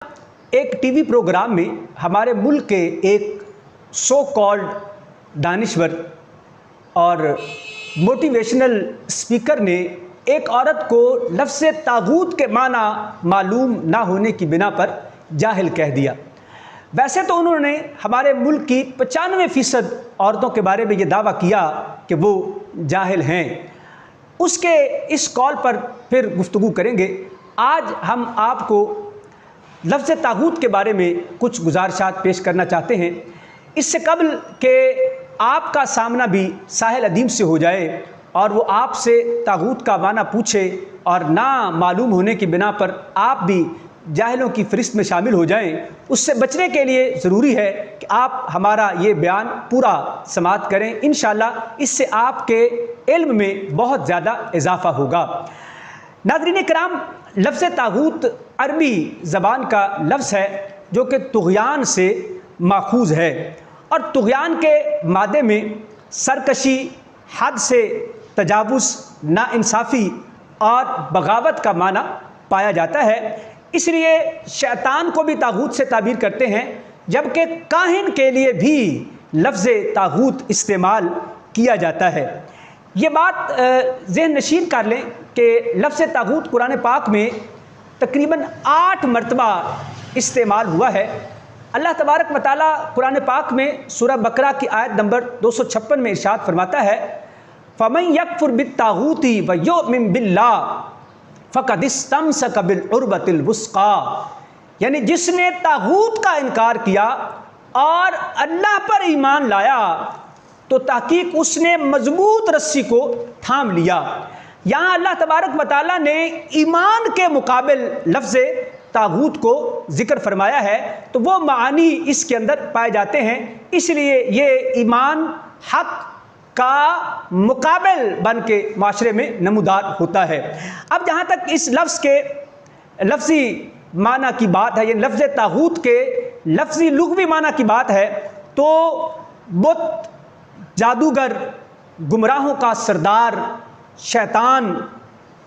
एक TV programme में हमारे मुल्क के एक सो कॉल्ड दानिश्वर और मोटिवेशनल स्पीकर ने एक औरत को लफ्ज़ तागूत के माना मालूम ना होने की बिना पर जाहिल कह दिया। वैसे तो उन्होंने हमारे मुल्क की 95% औरतों के बारे में ये दावा किया कि वो जाहिल हैं। उसके इस कॉल पर फिर गुफ्तगू करेंगे। आज हम आपको लफ्ज़ तागूत के बारे में कुछ गुजारिशात पेश करना चाहते हैं, इससे कबल कि आपका सामना भी साहिल अदीम से हो जाए और वो आपसे तागूत का माना पूछे और ना मालूम होने की बिना पर आप भी जाहिलों की फ़हरिस्त में शामिल हो जाएं। उससे बचने के लिए ज़रूरी है कि आप हमारा ये बयान पूरा समाअत करें। इंशाअल्लाह इससे आपके इल्म में बहुत ज़्यादा इजाफ़ा होगा। नाज़रीन किराम, लफ्ज़ तागूत अरबी ज़बान का लफ्ज़ है जो कि तुग़यान से माखूज़ है और तुग़यान के मादे में सरकशी, हद से तजावुज़, नाइंसाफ़ी और बगावत का माना पाया जाता है। इसलिए शैतान को भी तागूत से ताबीर करते हैं, जबकि काहिन के लिए भी लफ्ज़ तागूत इस्तेमाल किया जाता है। ये बात ज़हन नशीन कर लें कि लफ्ज़ तागूत कुरान पाक में तकरीबन 8 मरतबा इस्तेमाल हुआ है। अल्लाह तबारक व तआला कुरान पाक में सूरह बकरा की आयत नंबर 256 में इरशाद फरमाता है, फ़मन यकफुर बित्तागूति व युमिन बिल्लाह फ़क़द इस्तमसक बिलउरवतिल वुस्क़ा, यानी जिसने तागूत का इनकार किया और अल्लाह पर ईमान लाया तो तहकीक उसने मजबूत रस्सी को थाम लिया। यहाँ अल्लाह तबारक व तआला ने ईमान के मुकाबिल लफ्ज़ तागूत को ज़िक्र फरमाया है, तो वो मानी इसके अंदर पाए जाते हैं। इसलिए ये ईमान हक़ का मुकाबिल बन के माशरे में नमूदार होता है। अब जहाँ तक इस लफ्ज़ के लफ्ज़ी माना की बात है, ये लफ्ज़ तागूत के लफ्ज़ी लुग़वी माना की बात है, तो बुत, जादूगर, गुमराहों का सरदार, शैतान,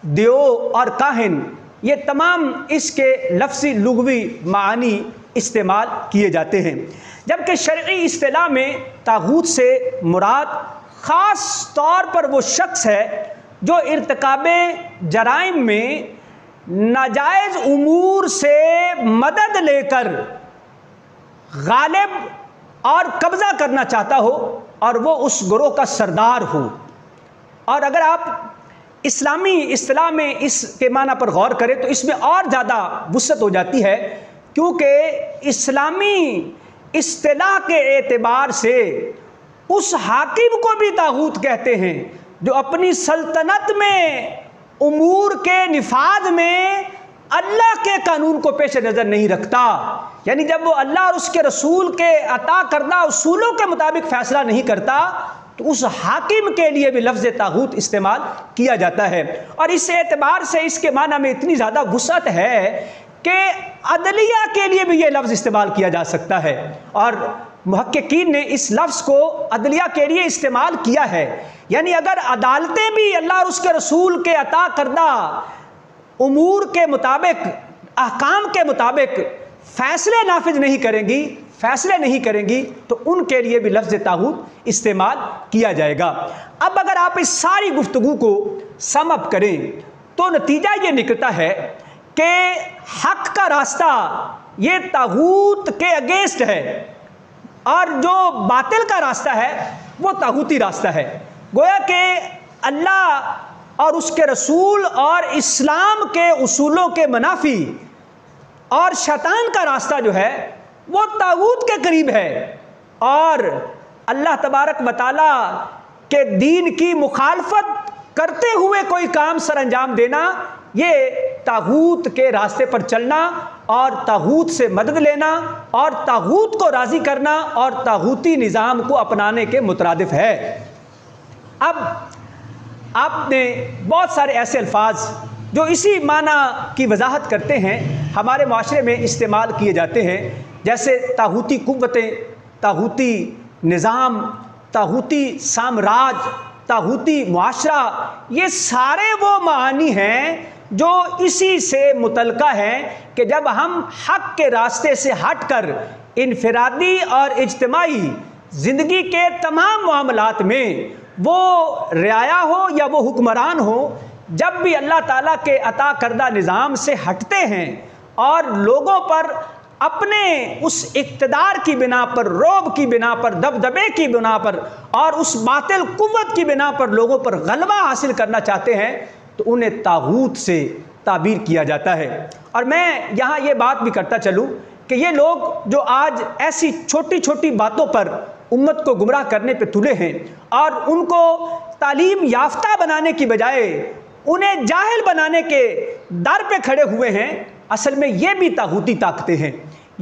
देव और काहिन, ये तमाम इसके लफ्ज़ी लुग़वी मानी इस्तेमाल किए जाते हैं। जबकि शरई इस्तिलाह में तागूत से मुराद ख़ास तौर पर वो शख्स है जो इर्तिकाबे जराइम में नाजायज़ उमूर से मदद लेकर गालिब और कब्ज़ा करना चाहता हो और वो उस गिरोह का सरदार हो। और अगर आप इस्लामी इस्तिलाह में इसके माना पर गौर करें तो इसमें और ज़्यादा वुसअत हो जाती है, क्योंकि इस्लामी इस्तिलाह के एतबार से उस हाकिम को भी तागूत कहते हैं जो अपनी सल्तनत में उमूर के निफाज में अल्लाह के कानून को पेश नज़र नहीं रखता। यानी जब वो अल्लाह और उसके रसूल के अता करदा उसूलों के मुताबिक फ़ैसला नहीं करता तो उस हाकिम के लिए भी लफ्ज़ तागूत इस्तेमाल किया जाता है। और इस एतबार से इसके माना में इतनी ज़्यादा वुसअत है कि अदलिया के लिए भी ये लफ्ज़ इस्तेमाल किया जा सकता है और मुहक्किकीन ने इस लफ्ज़ को अदलिया के लिए इस्तेमाल किया है। यानी अगर अदालतें भी अल्लाह और उसके रसूल के अता करदा उमूर के मुताबिक, अहकाम के मुताबिक फ़ैसले नाफिज नहीं करेंगी तो उनके लिए भी लफ्ज़ तागूत इस्तेमाल किया जाएगा। अब अगर आप इस सारी गुफ्तगू को सम अप करें तो नतीजा ये निकलता है कि हक़ का रास्ता ये तागूत के अगेंस्ट है और जो बातिल का रास्ता है वो तागूती रास्ता है। गोया कि अल्लाह और उसके रसूल और इस्लाम के उसूलों के मुनाफी और शैतान का रास्ता जो है वो तागूत के करीब है और अल्लाह तबारक व तआला के दीन की मुखालफत करते हुए कोई काम सर अंजाम देना, ये तागूत के रास्ते पर चलना और तागूत से मदद लेना और तागूत को राज़ी करना और तागूती निज़ाम को अपनाने के मुतरादिफ है। अब आपने बहुत सारे ऐसे अल्फाज जो इसी माना की वजाहत करते हैं हमारे माशरे में इस्तेमाल किए जाते हैं, जैसे तागूती कुव्वतें, तागूती निज़ाम, तागूती साम्राज्य, तागूती मुआशरा, ये सारे वो मानी हैं जो इसी से मुतल्का हैं कि जब हम हक के रास्ते से हटकर इनफरादी और इज्तिमाई ज़िंदगी के तमाम मामलात में, वो रियाया हो या वो हुक्मरान हो, जब भी अल्लाह ताला के अता करदा निज़ाम से हटते हैं और लोगों पर अपने उस इक़्तिदार की बिना पर, रोब की बिना पर, दबदबे की बिना पर और उस बातिल कुव्वत की बिना पर लोगों पर गलबा हासिल करना चाहते हैं, तो उन्हें तागूत से ताबीर किया जाता है। और मैं यहाँ ये बात भी करता चलूँ कि ये लोग जो आज ऐसी छोटी छोटी बातों पर उम्मत को गुमराह करने पे तुले हैं और उनको तालीम याफ्ता बनाने की बजाय उन्हें जाहिल बनाने के दर पे खड़े हुए हैं, असल में ये भी तागूती ताकतें हैं,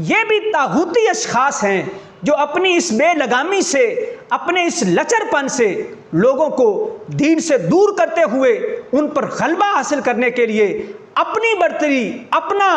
ये भी तागूती अशखास हैं जो अपनी इस बेलगामी से, अपने इस लचरपन से लोगों को दीन से दूर करते हुए उन पर गलबा हासिल करने के लिए, अपनी बर्तरी, अपना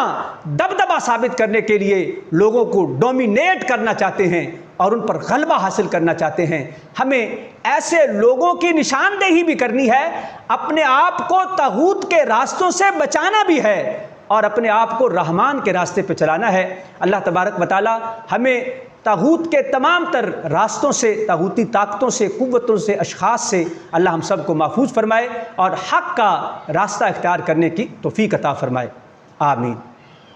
दबदबा साबित करने के लिए लोगों को डोमिनेट करना चाहते हैं और उन पर गलबा हासिल करना चाहते हैं। हमें ऐसे लोगों की निशानदेही भी करनी है, अपने आप को तागूत के रास्तों से बचाना भी है और अपने आप को रहमान के रास्ते पर चलाना है। अल्लाह तबारक व तआला हमें तागूत के तमाम तर रास्तों से, तागूती ताकतों से, कुव्वतों से, अशखास से अल्लाह हम सब को महफूज फरमाए और हक़ का रास्ता इख्तियार करने की तौफीक अता फरमाए। आमीन।